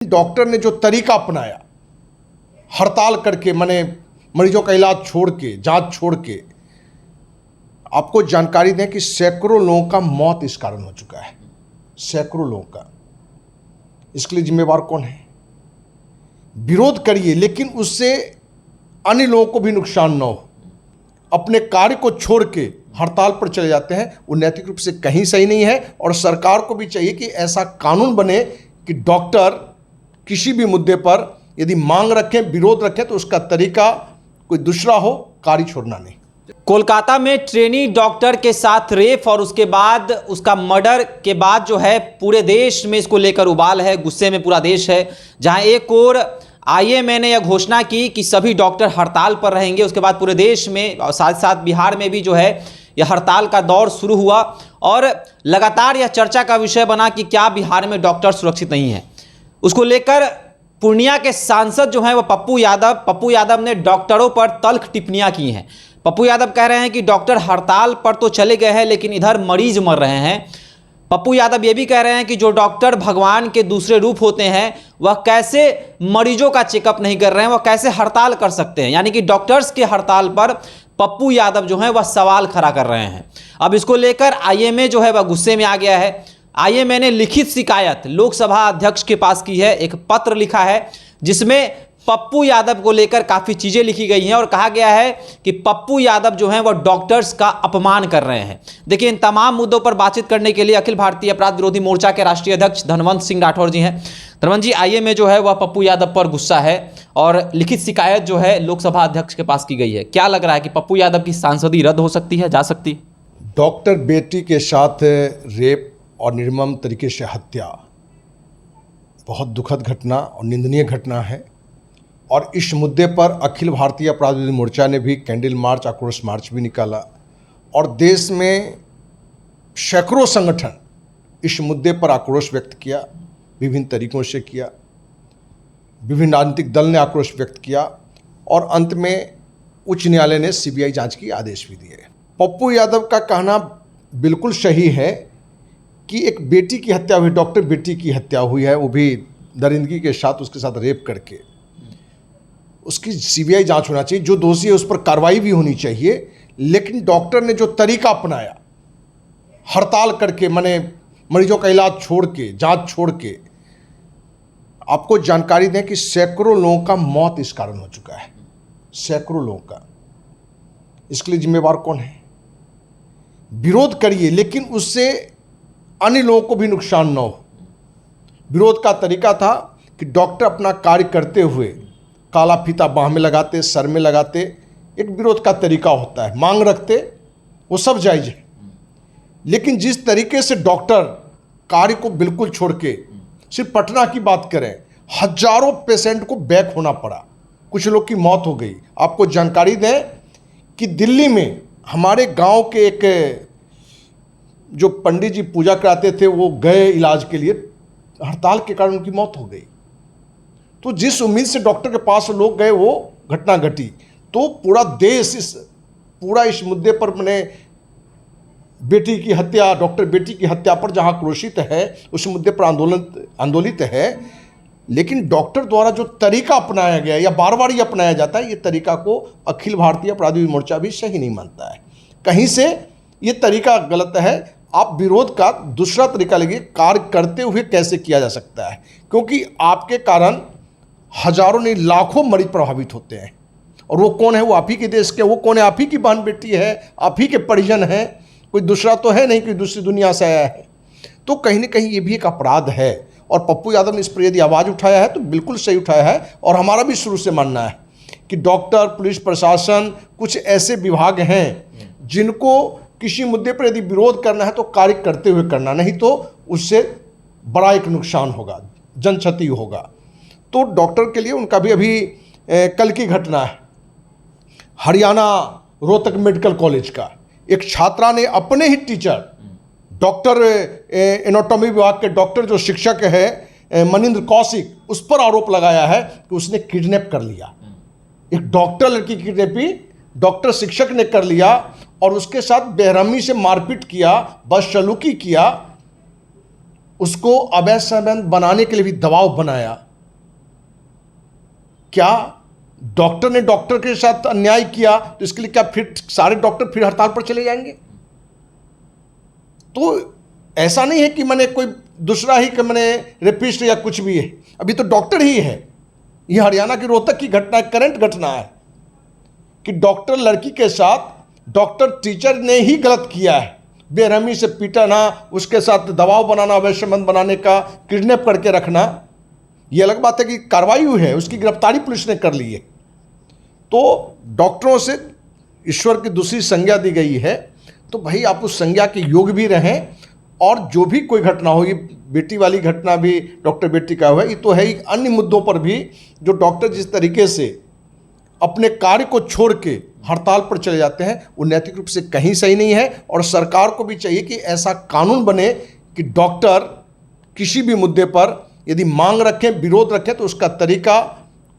Doctor ने जो तरीका अपनाया हड़ताल करके, माने मरीजों का इलाज छोड़ के, जांच छोड़ के, आपको जानकारी दें कि सैकड़ों लोगों का मौत इस कारण हो चुका है, सैकड़ों लोगों का। इसके लिए जिम्मेवार कौन है? विरोध करिए लेकिन उससे अन्य लोगों को भी नुकसान न हो। अपने कार्य को छोड़ के हड़ताल पर चले जाते हैं, वो नैतिक रूप से कहीं सही नहीं है। और सरकार को भी चाहिए कि ऐसा कानून बने कि डॉक्टर किसी भी मुद्दे पर यदि मांग रखें, विरोध रखें, तो उसका तरीका कोई दूसरा हो, कार्य छोड़ना नहीं। कोलकाता में ट्रेनी डॉक्टर के साथ रेप और उसके बाद उसका मर्डर के बाद जो है पूरे देश में इसको लेकर उबाल है, गुस्से में पूरा देश है। जहां एक ओर आईएमए ने यह घोषणा की कि सभी डॉक्टर हड़ताल पर रहेंगे, उसके बाद पूरे देश में और साथ साथ बिहार में भी जो है यह हड़ताल का दौर शुरू हुआ और लगातार यह चर्चा का विषय बना कि क्या बिहार में डॉक्टर सुरक्षित नहीं है। उसको लेकर पूर्णिया के सांसद जो हैं वो पप्पू यादव ने डॉक्टरों पर तल्ख टिप्पणियां की हैं। पप्पू यादव कह रहे हैं कि डॉक्टर हड़ताल पर तो चले गए हैं लेकिन इधर मरीज मर रहे हैं। पप्पू यादव ये भी कह रहे हैं कि जो डॉक्टर भगवान के दूसरे रूप होते हैं वह कैसे मरीजों का चेकअप नहीं कर रहे हैं, वह कैसे हड़ताल कर सकते हैं। यानी कि डॉक्टर्स के हड़ताल पर पप्पू यादव जो है वह सवाल खड़ा कर रहे हैं। अब इसको लेकर आईएमए जो है वह गुस्से में आ गया है। आईएमए ने लिखित शिकायत लोकसभा अध्यक्ष के पास की है, एक पत्र लिखा है जिसमें पप्पू यादव को लेकर काफ़ी चीज़ें लिखी गई हैं और कहा गया है कि पप्पू यादव जो हैं वह डॉक्टर्स का अपमान कर रहे हैं। देखिए, इन तमाम मुद्दों पर बातचीत करने के लिए अखिल भारतीय अपराध विरोधी मोर्चा के राष्ट्रीय अध्यक्ष धनवंत सिंह राठौर जी हैं। धनवंत जी, आईएमए जो है वह पप्पू यादव पर गुस्सा है और लिखित शिकायत जो है लोकसभा अध्यक्ष के पास की गई है। क्या लग रहा है कि पप्पू यादव की सांसदी रद्द हो सकती है, जा सकती? डॉक्टर बेटी के साथ रेप और निर्मम तरीके से हत्या बहुत दुखद घटना और निंदनीय घटना है। और इस मुद्दे पर अखिल भारतीय अपराध विरोधी मोर्चा ने भी कैंडल मार्च, आक्रोश मार्च भी निकाला और देश में सैकड़ों संगठन इस मुद्दे पर आक्रोश व्यक्त किया, विभिन्न तरीकों से किया। विभिन्न राजनीतिक दल ने आक्रोश व्यक्त किया और अंत में उच्च न्यायालय ने सीबीआई जांच की आदेश भी दिए। पप्पू यादव का कहना बिल्कुल सही है कि एक बेटी की हत्या हुई, डॉक्टर बेटी की हत्या हुई है, वो भी दरिंदगी के साथ, उसके साथ रेप करके। उसकी सीबीआई जांच होना चाहिए, जो दोषी है उस पर कार्रवाई भी होनी चाहिए। लेकिन डॉक्टर ने जो तरीका अपनाया हड़ताल करके, माने मरीजों का इलाज छोड़ के, जांच छोड़ के, आपको जानकारी दें कि सैकड़ों लोगों का मौत इस कारण हो चुका है, सैकड़ों लोगों का। इसके लिए जिम्मेवार कौन है? विरोध करिए लेकिन उससे अन्य लोगों को भी नुकसान न हो। विरोध का तरीका था कि डॉक्टर अपना कार्य करते हुए काला फीता बाह में लगाते, सर में लगाते, एक विरोध का तरीका होता है, मांग रखते, वो सब जायज है। लेकिन जिस तरीके से डॉक्टर कार्य को बिल्कुल छोड़ के, सिर्फ पटना की बात करें, हजारों पेशेंट को बैक होना पड़ा, कुछ लोग की मौत हो गई। आपको जानकारी दें कि दिल्ली में हमारे गांव के एक जो पंडित जी पूजा कराते थे, वो गए इलाज के लिए, हड़ताल के कारण उनकी मौत हो गई। तो जिस उम्मीद से डॉक्टर के पास लोग गए वो घटना घटी। तो पूरा देश इस मुद्दे पर मैंने बेटी की हत्या, डॉक्टर बेटी की हत्या पर जहां आक्रोशित है, उस मुद्दे पर आंदोलित है। लेकिन डॉक्टर द्वारा जो तरीका अपनाया गया या बार बार ये अपनाया जाता है, ये तरीका को अखिल भारतीय अपराध विरोधी मोर्चा भी सही नहीं मानता है। कहीं से ये तरीका गलत है। आप विरोध का दूसरा तरीका लगिए, कार्य करते हुए कैसे किया जा सकता है, क्योंकि आपके कारण हजारों नहीं लाखों मरीज प्रभावित होते हैं। और वो कौन है? वो आप ही के देश के, वो कौन है? आप ही की बहन बेटी है, आप ही के परिजन हैं, कोई दूसरा तो है नहीं, कोई दूसरी दुनिया से आया है। तो कहीं ना कहीं ये भी एक अपराध है। और पप्पू यादव ने इस पर यदि आवाज़ उठाया है तो बिल्कुल सही उठाया है। और हमारा भी शुरू से मानना है कि डॉक्टर, पुलिस प्रशासन, कुछ ऐसे विभाग हैं जिनको किसी मुद्दे पर यदि विरोध करना है तो कार्य करते हुए करना, नहीं तो उससे बड़ा एक नुकसान होगा, जनक्षति होगा। तो डॉक्टर के लिए उनका भी अभी कल की घटना है, हरियाणा रोहतक मेडिकल कॉलेज का एक छात्रा ने अपने ही टीचर, डॉक्टर एनाटॉमी विभाग के डॉक्टर जो शिक्षक है मनिंद्र कौशिक, उस पर आरोप लगाया है कि उसने किडनैप कर लिया। एक डॉक्टर लड़की की किडनैपिंग डॉक्टर शिक्षक ने कर लिया और उसके साथ बेरहमी से मारपीट किया, बदसलूकी किया, उसको अवैध संबंध बनाने के लिए भी दबाव बनाया। क्या डॉक्टर ने डॉक्टर के साथ अन्याय किया तो इसके लिए क्या फिर सारे डॉक्टर फिर हड़ताल पर चले जाएंगे? तो ऐसा नहीं है कि मैंने कोई दूसरा ही कि मैंने रेपिस्ट या कुछ भी है, अभी तो डॉक्टर ही है। यह हरियाणा की रोहतक की घटना, करंट घटना है कि डॉक्टर लड़की के साथ डॉक्टर टीचर ने ही गलत किया है, बेरहमी से पीटना, उसके साथ दबाव बनाना, अवैध संबंध बनाने का, किडनैप करके रखना। ये अलग बात है कि कार्रवाई हुई है, उसकी गिरफ्तारी पुलिस ने कर ली है। तो डॉक्टरों से ईश्वर की दूसरी संज्ञा दी गई है, तो भाई आप उस संज्ञा के योग भी रहें। और जो भी कोई घटना हो, ये बेटी वाली घटना भी डॉक्टर बेटी का हुआ, ये तो है ही, अन्य मुद्दों पर भी जो डॉक्टर जिस तरीके से अपने कार्य को छोड़ के हड़ताल पर चले जाते हैं, वो नैतिक रूप से कहीं सही नहीं है। और सरकार को भी चाहिए कि ऐसा कानून बने कि डॉक्टर किसी भी मुद्दे पर यदि मांग रखें, विरोध रखें, तो उसका तरीका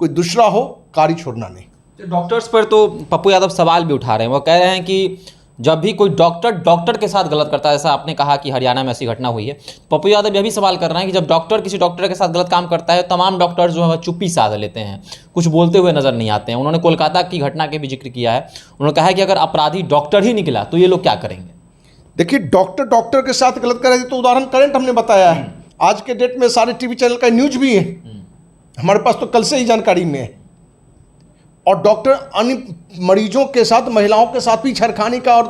कोई दूसरा हो, कार्य छोड़ना नहीं। डॉक्टर्स पर तो पप्पू यादव सवाल भी उठा रहे हैं। वो कह रहे हैं कि जब भी कोई डॉक्टर के साथ गलत करता है, जैसा आपने कहा कि हरियाणा में ऐसी घटना हुई है, पप्पू यादव यह भी सवाल कर रहे हैं कि जब डॉक्टर किसी डॉक्टर के साथ गलत काम करता है, तमाम डॉक्टर जो है वह चुप्पी साध लेते हैं, कुछ बोलते हुए नजर नहीं आते हैं। उन्होंने कोलकाता की घटना के भी जिक्र किया है। उन्होंने कहा है कि अगर अपराधी डॉक्टर ही निकला तो ये लोग क्या करेंगे? देखिए, डॉक्टर के साथ गलत करे तो उदाहरण करंट हमने बताया है, आज के डेट में सारे टीवी चैनल का न्यूज भी है, हमारे पास तो कल से ही जानकारी में है। और डॉक्टर अन्य मरीजों के साथ, महिलाओं के साथ भी छेड़खानी का और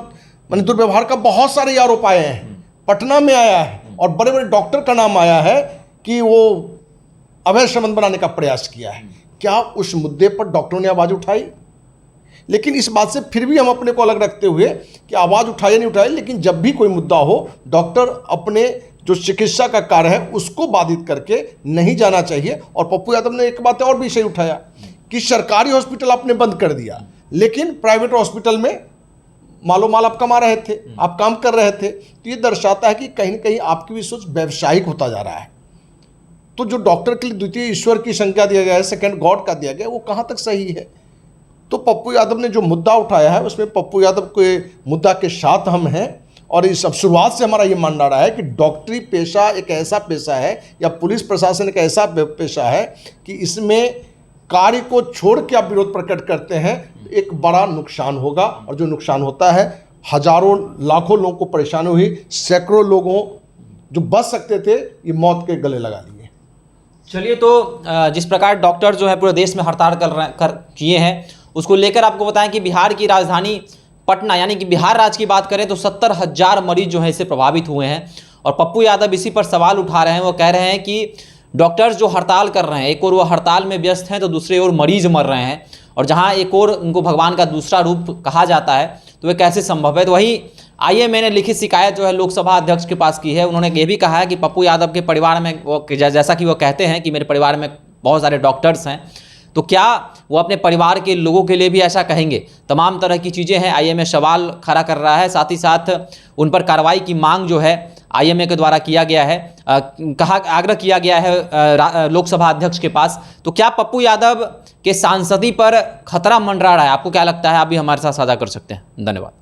माने दुर्व्यवहार का बहुत सारे आरोप आए हैं। पटना में आया है और बड़े बड़े डॉक्टर का नाम आया है कि वो अवैध संबंध बनाने का प्रयास किया है। क्या उस मुद्दे पर डॉक्टरों ने आवाज़ उठाई? लेकिन इस बात से फिर भी हम अपने को अलग रखते हुए कि आवाज़ उठाए नहीं उठाए, लेकिन जब भी कोई मुद्दा हो, डॉक्टर अपने जो चिकित्सा का कार्य है उसको बाधित करके नहीं जाना चाहिए। और पप्पू यादव ने एक बात और भी सही उठाया कि सरकारी हॉस्पिटल आपने बंद कर दिया, लेकिन प्राइवेट हॉस्पिटल में मालो माल आप कमा रहे थे, आप काम कर रहे थे। तो ये दर्शाता है कि कहीं ना कहीं आपकी भी सोच व्यावसायिक होता जा रहा है। तो जो डॉक्टर के लिए द्वितीय ईश्वर की संज्ञा दिया गया है, सेकंड गॉड का दिया गया है, वो कहाँ तक सही है? तो पप्पू यादव ने जो मुद्दा उठाया है, उसमें पप्पू यादव के मुद्दा के साथ हम हैं। और इस अब शुरुआत से हमारा ये मानना रहा है कि डॉक्टरी पेशा एक ऐसा पेशा है, या पुलिस प्रशासन एक ऐसा पेशा है कि इसमें कार्य को छोड़ के आप विरोध प्रकट करते हैं, एक बड़ा नुकसान होगा। और जो नुकसान होता है, हजारों लाखों लोगों को परेशानी हुई, सैकड़ों लोगों जो बच सकते थे ये मौत के गले लगा लिए। चलिए, तो जिस प्रकार डॉक्टर जो है पूरे देश में हड़ताल किए हैं, उसको लेकर आपको बताएं कि बिहार की राजधानी पटना यानी कि बिहार राज्य की बात करें तो 70,000 मरीज जो है इससे प्रभावित हुए हैं। और पप्पू यादव इसी पर सवाल उठा रहे हैं। वो कह रहे हैं कि डॉक्टर्स जो हड़ताल कर रहे हैं, एक और वो हड़ताल में व्यस्त हैं तो दूसरे ओर मरीज मर रहे हैं, और जहां एक और उनको भगवान का दूसरा रूप कहा जाता है, तो वह कैसे संभव है? तो वहीं IMA ने लिखित शिकायत जो है लोकसभा अध्यक्ष के पास की है। उन्होंने ये भी कहा है कि पप्पू यादव के परिवार में, वो जैसा कि वो कहते हैं कि मेरे परिवार में बहुत सारे डॉक्टर्स हैं, तो क्या वो अपने परिवार के लोगों के लिए भी ऐसा कहेंगे? तमाम तरह की चीज़ें हैं। IMA सवाल खड़ा कर रहा है, साथ ही साथ उन पर कार्रवाई की मांग जो है IMA के द्वारा किया गया है, आग्रह किया गया है लोकसभा अध्यक्ष के पास। तो क्या पप्पू यादव के सांसदी पर खतरा मंडरा रहा है? आपको क्या लगता है? आप भी हमारे साथ साझा कर सकते हैं। धन्यवाद।